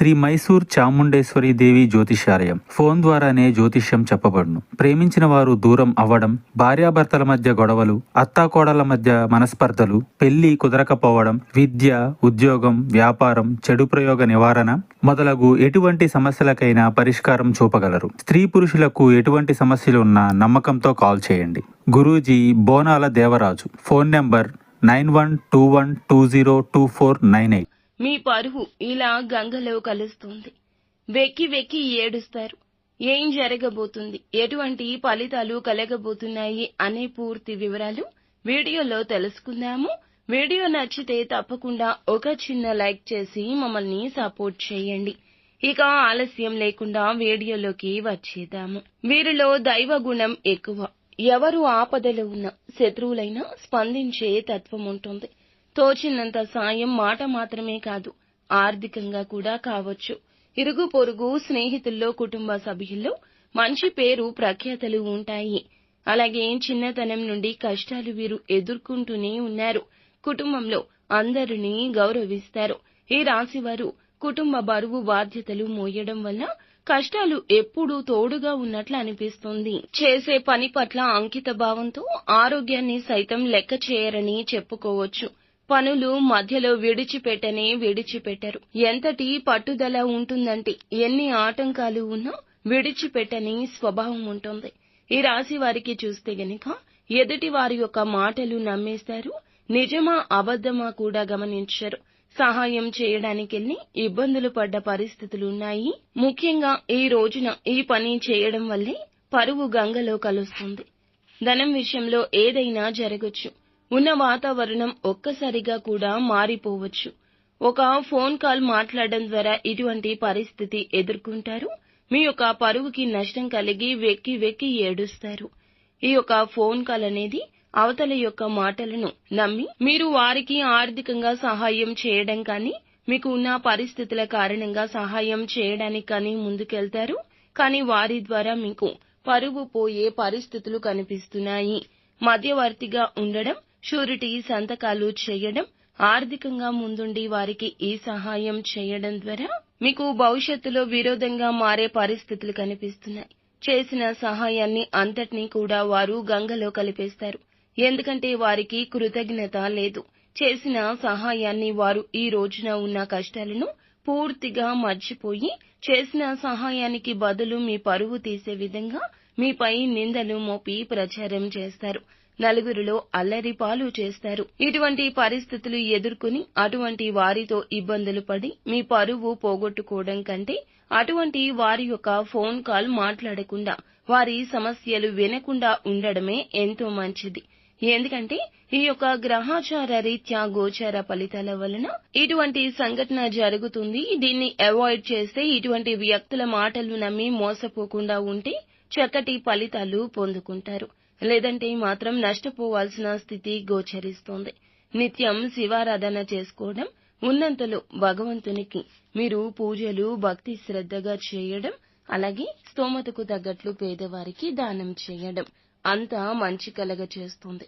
శ్రీ మైసూర్ చాముండేశ్వరి దేవి జ్యోతిష్యాలయం. ఫోన్ ద్వారానే జ్యోతిష్యం చెప్పబడును. ప్రేమించిన వారు దూరం అవ్వడం, భార్యాభర్తల మధ్య గొడవలు, అత్తాకోడళ్ల మధ్య మనస్పర్ధలు, పెళ్లి కుదరకపోవడం, విద్య, ఉద్యోగం, వ్యాపారం, చెడు ప్రయోగ నివారణ మొదలగు ఎటువంటి సమస్యలకైనా పరిష్కారం చూపగలరు. స్త్రీ పురుషులకు ఎటువంటి సమస్యలు ఉన్నా నమ్మకంతో కాల్ చేయండి. గురూజీ బోనాల దేవరాజు. Phone number 9121202498. మీ పరువు ఇలా గంగలో కలుస్తుంది. వెక్కి వెక్కి ఏడుస్తారు. ఏం జరగబోతుంది, ఎటువంటి ఫలితాలు కలగబోతున్నాయి అనే పూర్తి వివరాలు వీడియోలో తెలుసుకుందాము. వీడియో నచ్చితే తప్పకుండా ఒక చిన్న లైక్ చేసి మమ్మల్ని సపోర్ట్ చేయండి. ఇక ఆలస్యం లేకుండా వీడియోలోకి వచ్చేద్దాము. వీరిలో దైవ గుణం ఎక్కువ. ఎవరు ఆపదలో ఉన్నా, శత్రువులైనా స్పందించే తత్వం ఉంటుంది. తోచినంత సాయం మాట మాత్రమే కాదు, ఆర్థికంగా కూడా కావచ్చు. ఇరుగు పొరుగు, స్నేహితుల్లో, కుటుంబ సభ్యుల్లో మంచి పేరు ప్రఖ్యాతలు ఉంటాయి. అలాగే చిన్నతనం నుండి కష్టాలు వీరు ఎదుర్కొంటూనే ఉన్నారు. కుటుంబంలో అందరినీ గౌరవిస్తారు. ఈ రాశివారు కుటుంబ బరువు బాధ్యతలు మోయడం వల్ల కష్టాలు ఎప్పుడూ తోడుగా ఉన్నట్లు అనిపిస్తుంది. చేసే పని పట్ల అంకిత భావంతో ఆరోగ్యాన్ని సైతం లెక్క చేయరని చెప్పుకోవచ్చు. పనులు మధ్యలో విడిచిపెట్టరు. ఎంతటి పట్టుదల ఉంటుందంటే ఎన్ని ఆటంకాలు ఉన్నా విడిచిపెట్టని స్వభావం ఉంటుంది. ఈ రాశి వారికి చూస్తే గనక ఎదుటి వారి యొక్క మాటలు నమ్మేస్తారు. నిజమా అబద్ధమా కూడా గమనించరు. సహాయం చేయడానికెళ్ళి ఇబ్బందులు పడ్డ పరిస్థితులున్నాయి. ముఖ్యంగా ఈ రోజున ఈ పని చేయడం వల్లే పరువు గంగలో కలుస్తుంది. ధనం విషయంలో ఏదైనా జరగొచ్చు. ఉన్న వాతావరణం ఒక్కసారిగా కూడా మారిపోవచ్చు. ఒక ఫోన్ కాల్ మాట్లాడడం ద్వారా ఇటువంటి పరిస్థితి ఎదుర్కొంటారు. మీ యొక్క పరువుకి నష్టం కలిగి వెక్కి వెక్కి ఏడుస్తారు. ఈ యొక్క ఫోన్ కాల్ అనేది అవతల యొక్క మాటలను నమ్మి మీరు వారికి ఆర్థికంగా సహాయం చేయడం కానీ, మీకు ఉన్న పరిస్థితుల కారణంగా సహాయం చేయడానికి కానీ ముందుకెళ్తారు. కానీ వారి ద్వారా మీకు పరువు పోయే పరిస్థితులు కనిపిస్తున్నాయి. మధ్యవర్తిగా ఉండడం, షూరిటీ సంతకాలు చేయడం, ఆర్థికంగా ముందుండి వారికి ఈ సహాయం చేయడం ద్వారా మీకు భవిష్యత్తులో విరోధంగా మారే పరిస్థితులు కనిపిస్తున్నాయి. చేసిన సహాయాన్ని అంతటినీ కూడా వారు గంగలో కలిపేస్తారు. ఎందుకంటే వారికి కృతజ్ఞత లేదు. చేసిన సహాయాన్ని వారు ఈ రోజున ఉన్న కష్టాలను పూర్తిగా మర్చిపోయి చేసిన సహాయానికి బదులు మీ పరువు తీసే విధంగా మీపై నిందలు మోపి ప్రచారం చేస్తారు. నలుగురిలో అల్లరి పాలు చేస్తారు. ఇటువంటి పరిస్థితులు ఎదుర్కొని అటువంటి వారితో ఇబ్బందులు పడి మీ పరువు పోగొట్టుకోవడం కంటే అటువంటి వారి యొక్క ఫోన్ కాల్ మాట్లాడకుండా, వారి సమస్యలు వినకుండా ఉండడమే ఎంతో మంచిది. ఎందుకంటే ఈ యొక్క గ్రహాచార రీత్యా గోచార ఫలితాల వలన ఇటువంటి సంఘటన జరుగుతుంది. దీన్ని అవాయిడ్ చేస్తే, ఇటువంటి వ్యక్తుల మాటలు నమ్మి మోసపోకుండా ఉంటే చక్కటి ఫలితాలు పొందుకుంటారు. లేదంటే మాత్రం నష్టపోవాల్సిన స్థితి గోచరిస్తోంది. నిత్యం శివారాధన చేసుకోవడం, ఉన్నంతలో భగవంతునికి మీరు పూజలు భక్తి శ్రద్ధగా చేయడం, అలాగే స్తోమతకు తగ్గట్లు పేదవారికి దానం చేయడం అంతా మంచి కలగ చేస్తుంది.